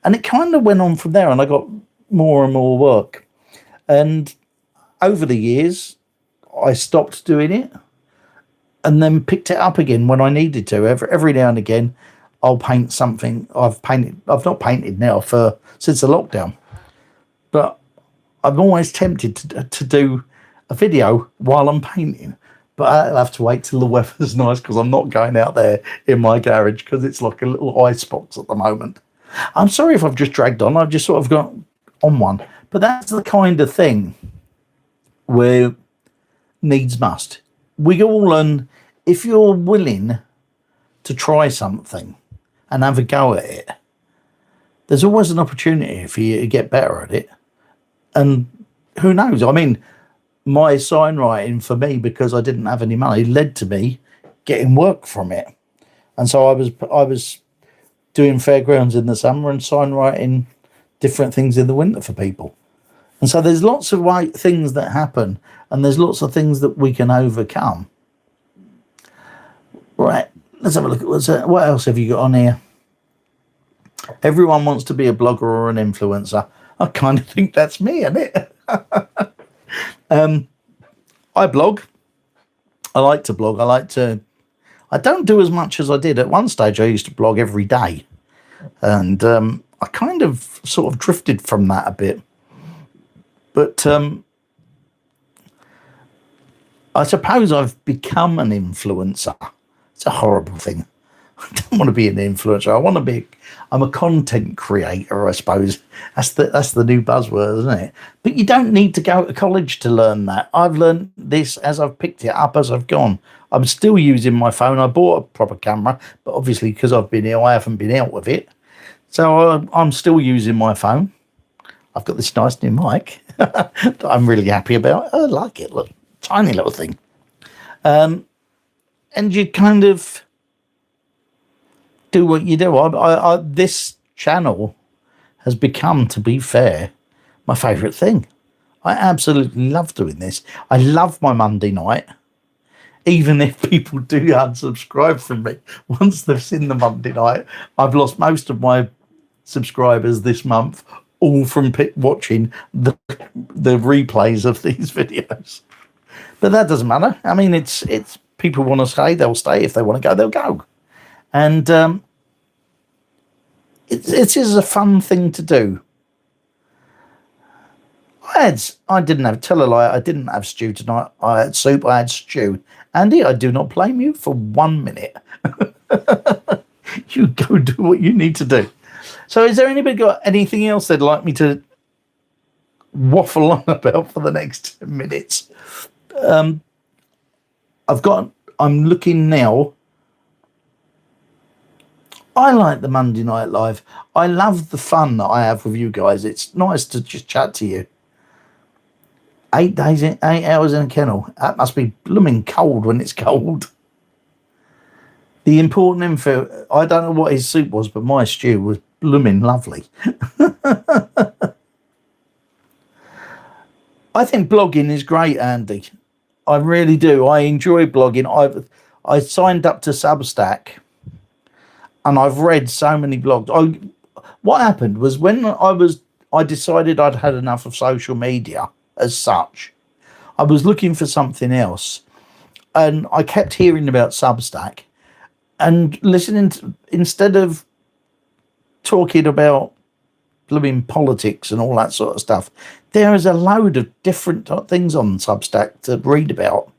And it kind of went on from there and I got more and more work. And over the years, I stopped doing it and then picked it up again when I needed to. Every now and again, I'll paint something. I've not painted now since the lockdown, but I'm always tempted to do a video while I'm painting. But I'll have to wait till the weather's nice because I'm not going out there in my garage because it's like a little ice box at the moment. I'm sorry if I've just dragged on. I've just sort of got on one. But that's the kind of thing where needs must. We all learn, if you're willing to try something and have a go at it, there's always an opportunity for you to get better at it. And who knows? I mean, my sign writing for me, because I didn't have any money, led to me getting work from it. And so I was doing fairgrounds in the summer and sign writing different things in the winter for people. And so there's lots of things that happen and there's lots of things that we can overcome. Right, let's have a look at what else have you got on here? Everyone wants to be a blogger or an influencer. I kind of think that's me, isn't it? I blog. I like to blog. I don't do as much as I did. At one stage, I used to blog every day. And I kind of sort of drifted from that a bit. But I suppose I've become an influencer. It's a horrible thing. I don't want to be an influencer. I'm a content creator, I suppose. That's the new buzzword, isn't it? But you don't need to go to college to learn that. I've learned this as I've picked it up as I've gone. I'm still using my phone. I bought a proper camera, but obviously because I've been ill, I haven't been out with it. So I'm still using my phone. I've got this nice new mic that I'm really happy about. I like it. Look, tiny little thing. And you kind of do what you do. This channel has become, to be fair, my favourite thing. I absolutely love doing this. I love my Monday night. Even if people do unsubscribe from me, once they've seen the Monday night, I've lost most of my subscribers this month, all from watching the replays of these videos. But that doesn't matter. I mean, it's people want to stay, they'll stay. If they want to go, they'll go. And it is a fun thing to do. I didn't have, tell a lie, I didn't have stew tonight. I had soup, I had stew. Andy, I do not blame you for 1 minute. You go do what you need to do. So is there anybody got anything else they'd like me to waffle on about for the next 10 minutes? I'm looking now. I like the Monday Night Live. I love the fun that I have with you guys. It's nice to just chat to you. 8 hours in a kennel. That must be blooming cold when it's cold. The important info, I don't know what his soup was, but my stew was blooming lovely. I think blogging is great, Andy. I really do. I enjoy blogging. I signed up to Substack and I've read so many blogs. What happened was when I decided I'd had enough of social media as such, I was looking for something else, and I kept hearing about Substack and listening to, instead of talking about blooming politics and all that sort of stuff, there is a load of different things on Substack to read about.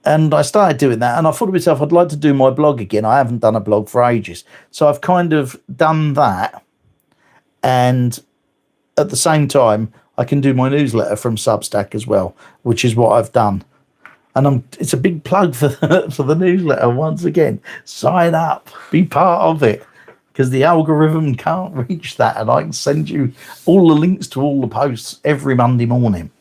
And I started doing that, and I thought to myself, I'd like to do my blog again. I haven't done a blog for ages. So I've kind of done that, and at the same time, I can do my newsletter from Substack as well, which is what I've done. And it's a big plug for the newsletter once again. Sign up, be part of it, because the algorithm can't reach that, and I can send you all the links to all the posts every Monday morning.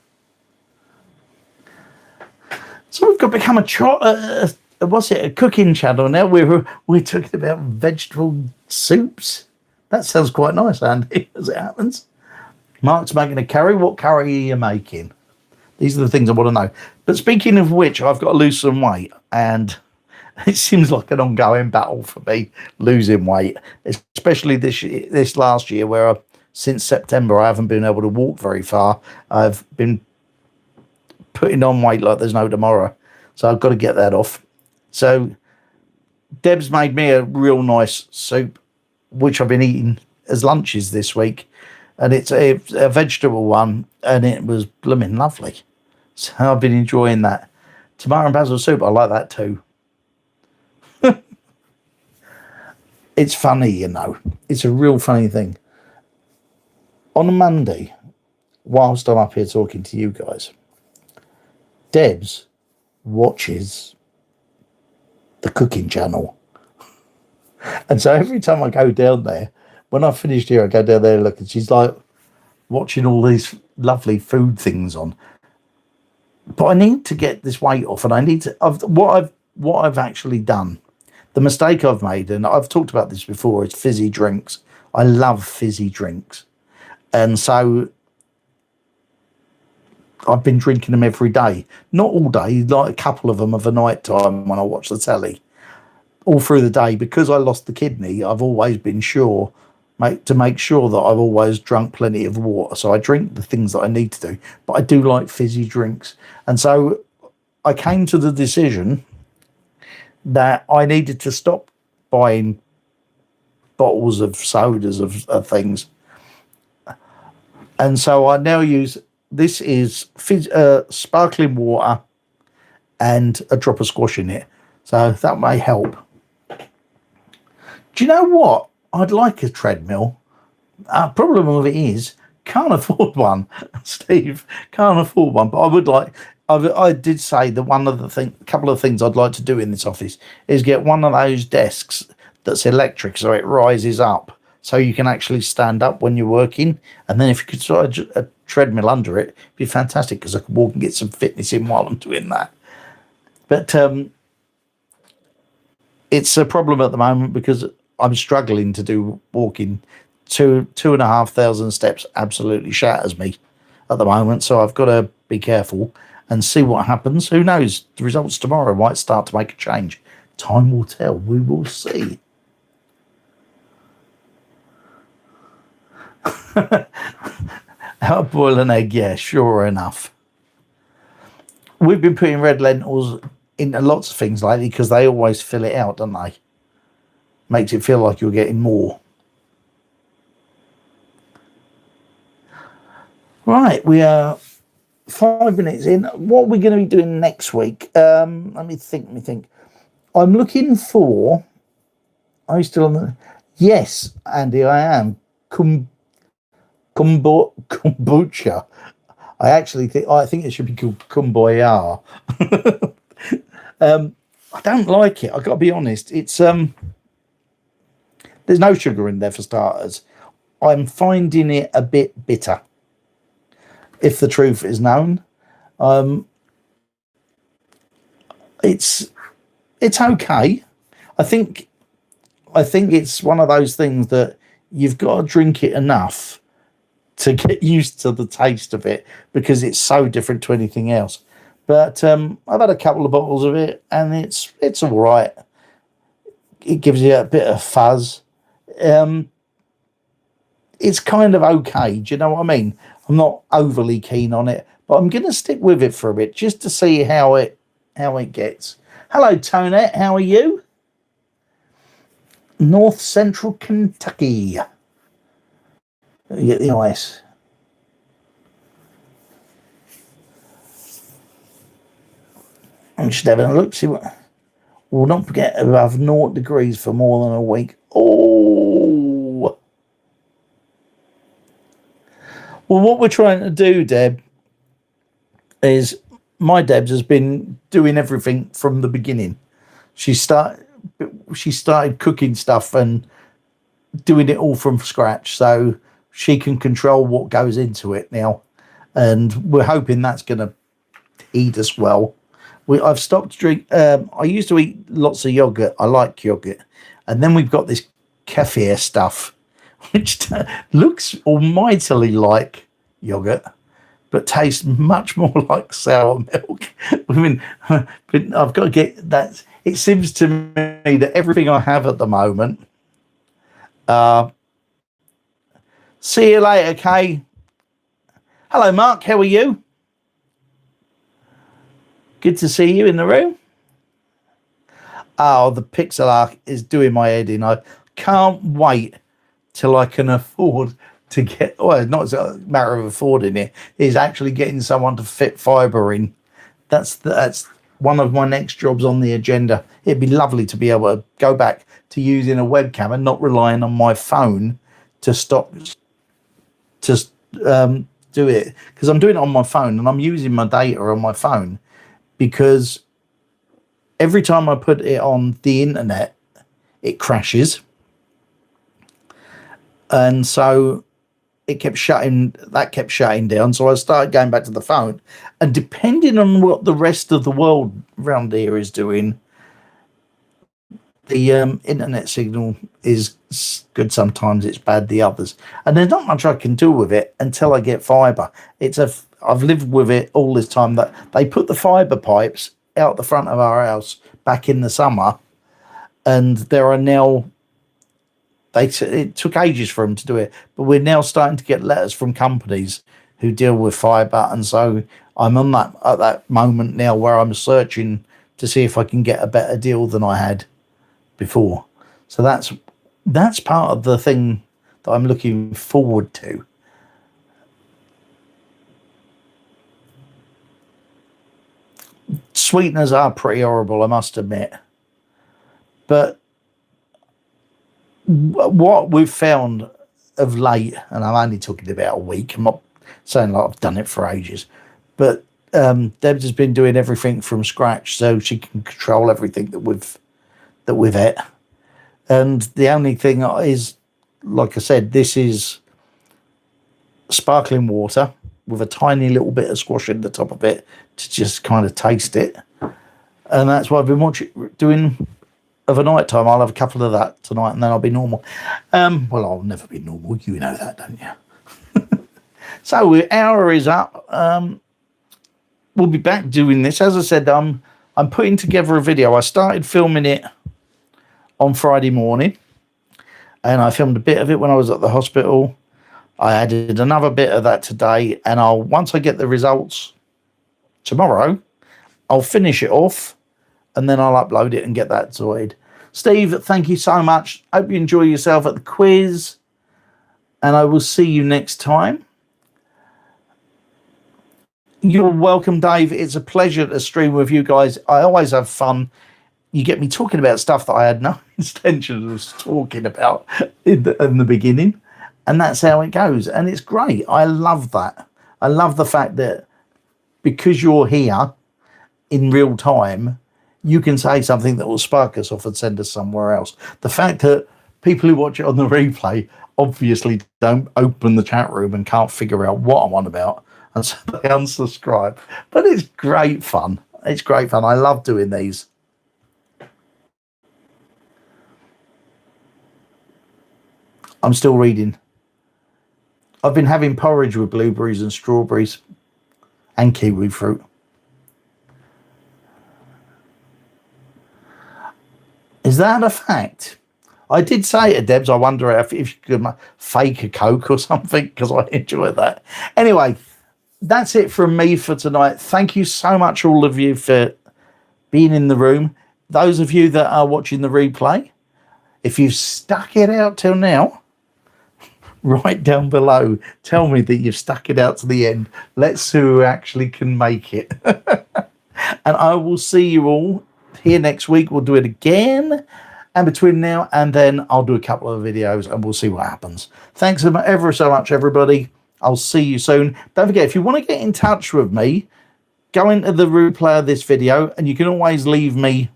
So we've got to become a cooking channel now. We're talking about vegetable soups. That sounds quite nice, Andy, as it happens. Mark's making a curry. What curry are you making? These are the things I want to know. But speaking of which, I've got to lose some weight, and it seems like an ongoing battle for me, losing weight, especially this last year where since September I haven't been able to walk very far. I've been putting on weight like there's no tomorrow. So I've got to get that off. So Deb's made me a real nice soup, which I've been eating as lunches this week. And it's a vegetable one, and it was blooming lovely. So I've been enjoying that. Tomato and basil soup, I like that too. It's funny, you know. It's a real funny thing. On a Monday, whilst I'm up here talking to you guys, Debs watches the cooking channel. And so every time I go down there, when I've finished here, I go down there and look, and she's like watching all these lovely food things on. But I need to get this weight off, and I need to. What I've actually done, the mistake I've made, and I've talked about this before, is fizzy drinks. I love fizzy drinks, and so I've been drinking them every day. Not all day, like a couple of them of a night time when I watch the telly. All through the day, because I lost the kidney, I've always been sure to make sure that I've always drunk plenty of water. So I drink the things that I need to do, but I do like fizzy drinks. And so I came to the decision that I needed to stop buying bottles of sodas of things. And so I now use, this is sparkling water and a drop of squash in it. So that may help. Do you know what? I'd like a treadmill. Problem of it is, can't afford one, Steve. Can't afford one. But I would like. I did say that one of the couple of things I'd like to do in this office is get one of those desks that's electric, so it rises up, so you can actually stand up when you're working. And then if you could sort of a treadmill under it, it'd be fantastic because I could walk and get some fitness in while I'm doing that. But it's a problem at the moment because I'm struggling to do walking. 2,500 steps absolutely shatters me at the moment, so I've got to be careful and see what happens. Who knows? The results tomorrow might start to make a change. Time will tell. We will see. How to boil an egg? Yeah, sure enough. We've been putting red lentils into lots of things lately because they always fill it out, don't they? Makes it feel like you're getting more. Right, we are 5 minutes in. What are we going to be doing next week? Let me think. I'm looking for. Are you still on the? Yes, Andy, I am. Kombucha. I think it should be called Kumboya. I don't like it. I've got to be honest. It's there's no sugar in there for starters. I'm finding it a bit bitter. If the truth is known, it's okay. I think it's one of those things that you've got to drink it enough to get used to the taste of it because it's so different to anything else. But I've had a couple of bottles of it and it's all right. It gives you a bit of fuzz. It's kind of okay. Do you know what I mean? I'm not overly keen on it, but I'm going to stick with it for a bit just to see how it gets. Hello, Tonette. How are you? North Central Kentucky. Let me get the ice. I'm just having a look. See what. We'll not forget above 0 degrees for more than a week. Oh. Well, what we're trying to do, Deb, is my Debs has been doing everything from the beginning. She started cooking stuff and doing it all from scratch, so she can control what goes into it now. And we're hoping that's going to eat us well. I've stopped drink. I used to eat lots of yogurt. I like yogurt, and then we've got this kefir stuff, which looks almightily like yogurt, but tastes much more like sour milk. I mean, but I've got to get that. It seems to me that everything I have at the moment. See you later, Kay. Hello, Mark. How are you? Good to see you in the room. Oh, the pixel art is doing my head in. I can't wait till I can afford to get, well, it's not a matter of affording it, is actually getting someone to fit fibre in. That's one of my next jobs on the agenda. It'd be lovely to be able to go back to using a webcam and not relying on my phone to do it, because I'm doing it on my phone and I'm using my data on my phone, because every time I put it on the internet, it crashes. And so it kept shutting down. So I started going back to the phone. And depending on what the rest of the world around here is doing, the internet signal is good sometimes, it's bad the others. And there's not much I can do with it until I get fibre. I've lived with it all this time that they put the fibre pipes out the front of our house back in the summer, and there are now, it took ages for them to do it, but we're now starting to get letters from companies who deal with fibre, and so I'm on that at that moment now where I'm searching to see if I can get a better deal than I had before. So that's part of the thing that I'm looking forward to. Sweeteners are pretty horrible, I must admit. But what we've found of late, and I'm only talking about a week, I'm not saying like I've done it for ages, but Debs has been doing everything from scratch, so she can control everything that we've ate. And the only thing is like I said, this is sparkling water with a tiny little bit of squash in the top of it to just kind of taste it. And that's what I've been doing of a night time. I'll have a couple of that tonight and then I'll be normal. Well, I'll never be normal. You know that, don't you? So the hour is up. We'll be back doing this. As I said, I'm putting together a video. I started filming it on Friday morning and I filmed a bit of it when I was at the hospital. I added another bit of that today, and once I get the results tomorrow, I'll finish it off and then I'll upload it and get that sorted. Steve, thank you so much. Hope you enjoy yourself at the quiz, and I will see you next time. You're welcome, Dave. It's a pleasure to stream with you guys. I always have fun. You get me talking about stuff that I had no intention of talking about in the beginning. And that's how it goes. And it's great. I love that. I love the fact that because you're here in real time, you can say something that will spark us off and send us somewhere else. The fact that people who watch it on the replay obviously don't open the chat room and can't figure out what I'm on about, and so they unsubscribe. But it's great fun. It's great fun. I love doing these. I'm still reading. I've been having porridge with blueberries and strawberries and kiwi fruit. Is that a fact? I did say to Debs, I wonder if you could fake a Coke or something, because I enjoy that. Anyway, that's it from me for tonight. Thank you so much, all of you, for being in the room. Those of you that are watching the replay, if you've stuck it out till now, right down below, tell me that you've stuck it out to the end. Let's see who actually can make it. And I will see you all here next week. We'll do it again, and between now and then I'll do a couple of videos and we'll see what happens. Thanks ever so much, everybody. I'll see you soon. Don't forget, if you want to get in touch with me, go into the replay of this video and you can always leave me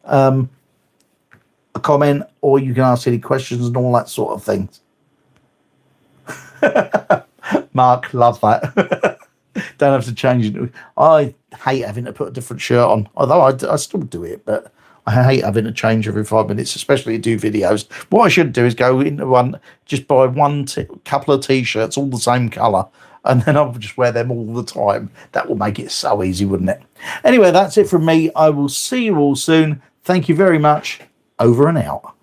a comment, or you can ask any questions and all that sort of things. Mark, love that. Don't have to change it. I hate having to put a different shirt on, although I still do it, but I hate having to change every 5 minutes, especially to do videos. What I should do is go into one, just buy couple of t-shirts, all the same colour, and then I'll just wear them all the time. That will make it so easy, wouldn't it? Anyway, that's it from me. I will see you all soon. Thank you very much. Over and out.